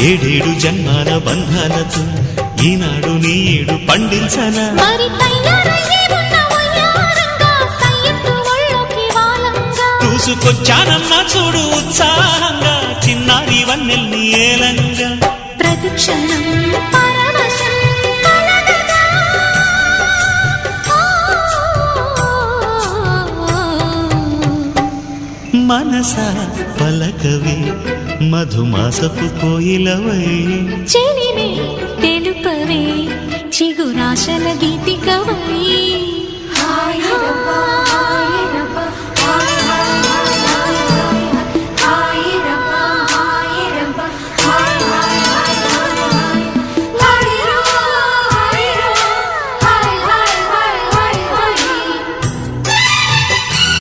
ఏడేడు జన్మాల బంధాలతో ఈనాడు నీ ఏడు పండించనా మరి తయారయ్యే ఉన్న వయ్యారంగా సయ్యత్తు ఒళ్ళోకి వాలంగా చూసుకొచ్చానమ్మా చూడు ఉత్సాహంగా చిన్నారి వన్నెల్ని ఏలంగా ప్రతిక్షణం పరవశం కలగగా మనసా పలకవే మధుమాసపు కోయిలవై చెలిమే తెలుపవే చిగురాశల గీతికవై